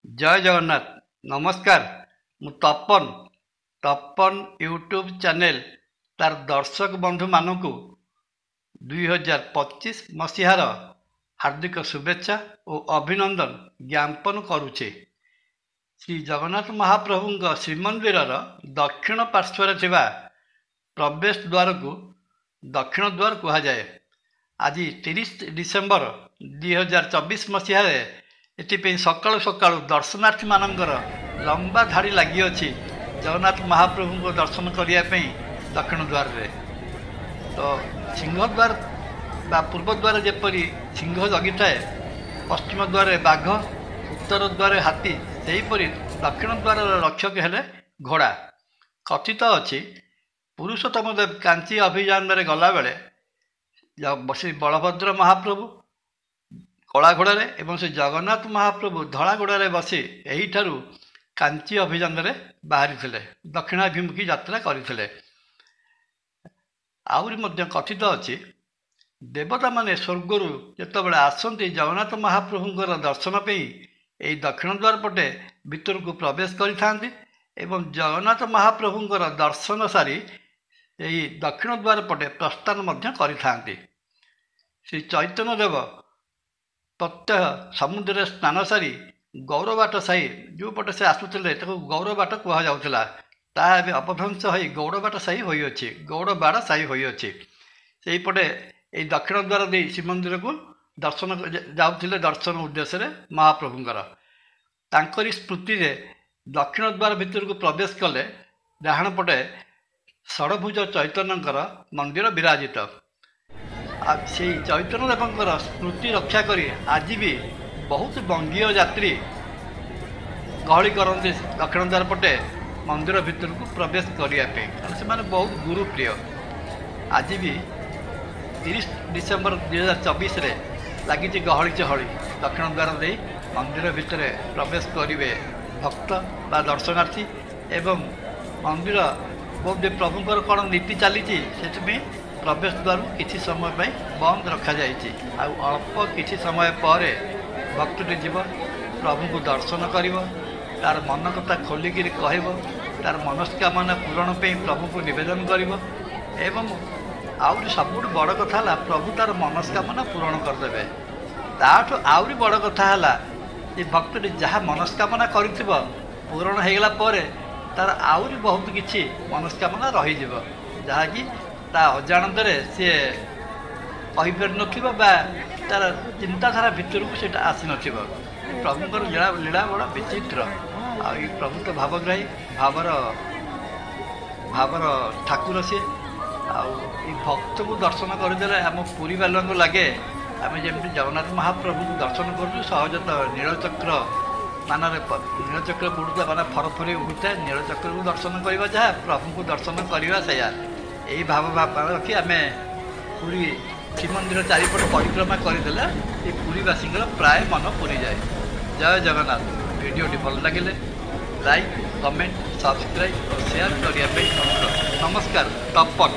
ଜୟ ଜଗନ୍ନାଥ। ନମସ୍କାର। ମୁଁ Tapan YouTube channel ତାର ଦର୍ଶକ ବନ୍ଧୁମାନଙ୍କୁ 2025 ମସିହାର ହାର୍ଦ୍ଦିକ ଶୁଭେଚ୍ଛା ଓ ଅଭିନନ୍ଦନ ଜ୍ଞାପନ କରୁଛି। ଶ୍ରୀ ଜଗନ୍ନାଥ ମହାପ୍ରଭୁଙ୍କ ଶ୍ରୀମନ୍ଦିରର ଦକ୍ଷିଣ ପାର୍ଶ୍ୱରେ ଥିବା ପ୍ରବେଶ ଦ୍ୱାରକୁ ଦକ୍ଷିଣ ଦ୍ୱାର କୁହାଯାଏ। ଆଜି 30 ଡିସେମ୍ବର 2024 ମସିହାରେ ଏଥିପାଇଁ ସକାଳୁ ସକାଳୁ ଦର୍ଶନାର୍ଥୀମାନଙ୍କର ଲମ୍ବା ଧାଡ଼ି ଲାଗିଅଛି ଜଗନ୍ନାଥ ମହାପ୍ରଭୁଙ୍କ ଦର୍ଶନ କରିବା ପାଇଁ ଦକ୍ଷିଣ ଦ୍ୱାରରେ। ତ ସିଂହଦ୍ୱାର ବା ପୂର୍ବ ଦ୍ୱାର ଯେପରି ସିଂହ ଜଗିଥାଏ, ପଶ୍ଚିମ ଦ୍ୱାରରେ ବାଘ, ଉତ୍ତର ଦ୍ୱାରରେ ହାତୀ, ସେହିପରି ଦକ୍ଷିଣ ଦ୍ୱାରର ରକ୍ଷକ ହେଲେ ଘୋଡ଼ା। କଥିତ ଅଛି, ପୁରୁଷୋତ୍ତମ ଦେବ କାଞ୍ଚି ଅଭିଯାନରେ ଗଲାବେଳେ ଶ୍ରୀ ବଳଭଦ୍ର ମହାପ୍ରଭୁ କଳା ଘୋଡ଼ାରେ ଏବଂ ଶ୍ରୀ ଜଗନ୍ନାଥ ମହାପ୍ରଭୁ ଧଳା ଘୋଡ଼ାରେ ବସି ଏହିଠାରୁ କାଞ୍ଚି ଅଭିଯାନରେ ବାହାରିଥିଲେ, ଦକ୍ଷିଣାଭିମୁଖୀ ଯାତ୍ରା କରିଥିଲେ। ଆହୁରି ମଧ୍ୟ କଥିତ ଅଛି, ଦେବତାମାନେ ସ୍ୱର୍ଗରୁ ଯେତେବେଳେ ଆସନ୍ତି ଜଗନ୍ନାଥ ମହାପ୍ରଭୁଙ୍କର ଦର୍ଶନ ପାଇଁ ଏହି ଦକ୍ଷିଣ ଦ୍ୱାର ପଟେ ଭିତରକୁ ପ୍ରବେଶ କରିଥାନ୍ତି ଏବଂ ଜଗନ୍ନାଥ ମହାପ୍ରଭୁଙ୍କର ଦର୍ଶନ ସାରି ଏହି ଦକ୍ଷିଣ ଦ୍ୱାର ପଟେ ପ୍ରସ୍ଥାନ ମଧ୍ୟ କରିଥାନ୍ତି। ଶ୍ରୀ ଚୈତନ୍ୟ ଦେବ ପ୍ରତ୍ୟହ ସମୁଦ୍ରରେ ସ୍ନାନ ସାରି ଗୌରବାଟ ସାହି, ଯେଉଁପଟେ ସେ ଆସୁଥିଲେ ତାକୁ ଗୌରବାଟ କୁହାଯାଉଥିଲା, ତାହା ଏବେ ଅପଭ୍ରଂଶ ହୋଇ ଗୌଡ଼ବାଟ ସାହି ହୋଇଅଛି, ଗୌଡ଼ବାଡ଼ ସାହି ହୋଇଅଛି। ସେହିପଟେ ଏହି ଦକ୍ଷିଣ ଦ୍ୱାର ଦେଇ ଶ୍ରୀମନ୍ଦିରକୁ ଦର୍ଶନ ଯାଉଥିଲେ ଦର୍ଶନ ଉଦ୍ଦେଶ୍ୟରେ ମହାପ୍ରଭୁଙ୍କର। ତାଙ୍କରି ସ୍ମୃତିରେ ଦକ୍ଷିଣ ଦ୍ୱାର ଭିତରକୁ ପ୍ରବେଶ କଲେ ଡାହାଣ ପଟେ ଷଡ଼ଭୁଜ ଚୈତନ୍ୟଙ୍କର ମନ୍ଦିର ବିରାଜିତ। ଆଉ ସେହି ଚୈତନ୍ୟ ଦେବଙ୍କର ସ୍ମୃତି ରକ୍ଷା କରି ଆଜି ବି ବହୁତ ବଙ୍ଗୀୟ ଯାତ୍ରୀ ଗହଳି କରନ୍ତି ଦକ୍ଷିଣ ଦ୍ୱାର ପଟେ ମନ୍ଦିର ଭିତରକୁ ପ୍ରବେଶ କରିବା ପାଇଁ, କାରଣ ସେମାନେ ବହୁତ ଗୁରୁପ୍ରିୟ। ଆଜି ବି 30 ଡିସେମ୍ବର 2024ରେ ଲାଗିଛି ଗହଳି ଚହଳି। ଦକ୍ଷିଣ ଦ୍ୱାର ଦେଇ ମନ୍ଦିର ଭିତରେ ପ୍ରବେଶ କରିବେ ଭକ୍ତ ବା ଦର୍ଶନାର୍ଥୀ ଏବଂ ମନ୍ଦିର ବୋଧେ ପ୍ରଭୁଙ୍କର କ'ଣ ନୀତି ଚାଲିଛି, ସେଥିପାଇଁ ପ୍ରବେଶ ଦ୍ୱାରକୁ କିଛି ସମୟ ପାଇଁ ବନ୍ଦ ରଖାଯାଇଛି। ଆଉ ଅଳ୍ପ କିଛି ସମୟ ପରେ ଭକ୍ତଟି ଯିବ, ପ୍ରଭୁଙ୍କୁ ଦର୍ଶନ କରିବ, ତାର ମନ କଥା ଖୋଲିକିରି କହିବ, ତାର ମନସ୍କାମନା ପୂରଣ ପାଇଁ ପ୍ରଭୁଙ୍କୁ ନିବେଦନ କରିବ ଏବଂ ଆହୁରି ସବୁଠୁ ବଡ଼ କଥା ହେଲା ପ୍ରଭୁ ତାର ମନସ୍କାମନା ପୂରଣ କରିଦେବେ। ତାଠୁ ଆହୁରି ବଡ଼ କଥା ହେଲା ଯେ ଭକ୍ତଟି ଯାହା ମନସ୍କାମନା କରିଥିବ ପୂରଣ ହେଇଗଲା ପରେ ତାର ଆହୁରି ବହୁତ କିଛି ମନସ୍କାମନା ରହିଯିବ, ଯାହାକି ତା ଅଜାଣତରେ ସିଏ କହିପାରିନଥିବ ବା ତାର ଚିନ୍ତାଧାରା ଭିତରକୁ ସେଇଟା ଆସିନଥିବ। ପ୍ରଭୁଙ୍କର ଲୀଳା ବଡ଼ ବିଚିତ୍ର। ଆଉ ଏଇ ପ୍ରଭୁ ତ ଭାବଗ୍ରାହୀ, ଭାବର ଠାକୁର ସିଏ। ଆଉ ଏଇ ଭକ୍ତକୁ ଦର୍ଶନ କରିଦେଲେ ଆମ ପୁରୀ ବାଲାଙ୍କୁ ଲାଗେ ଆମେ ଯେମିତି ଜଗନ୍ନାଥ ମହାପ୍ରଭୁଙ୍କୁ ଦର୍ଶନ କରୁଛୁ ସହଜତଃ ନୀଳଚକ୍ର ବୁଡ଼ୁଥିବା ମାନେ ଫରଫରି ଉଠୁଥାଏ, ନୀଳଚକ୍ରକୁ ଦର୍ଶନ କରିବା ଯାହା, ପ୍ରଭୁଙ୍କୁ ଦର୍ଶନ କରିବା ସେଇଆ। ଏହି ଭାବ ରଖି ଆମେ ପୁରୀ ଶ୍ରୀମନ୍ଦିର ଚାରିପଟେ ପରିକ୍ରମା କରିଦେଲେ ଏ ପୁରୀବାସୀଙ୍କର ପ୍ରାୟ ମନ ପୁରିଯାଏ। ଜୟ ଜଗନ୍ନାଥ। ଭିଡ଼ିଓଟି ଭଲ ଲାଗିଲେ ଲାଇକ୍, କମେଣ୍ଟ, ସବସ୍କ୍ରାଇବ୍ ଓ ସେୟାର କରିବା ପାଇଁ ଅନୁରୋଧ। ନମସ୍କାର। ତପନ।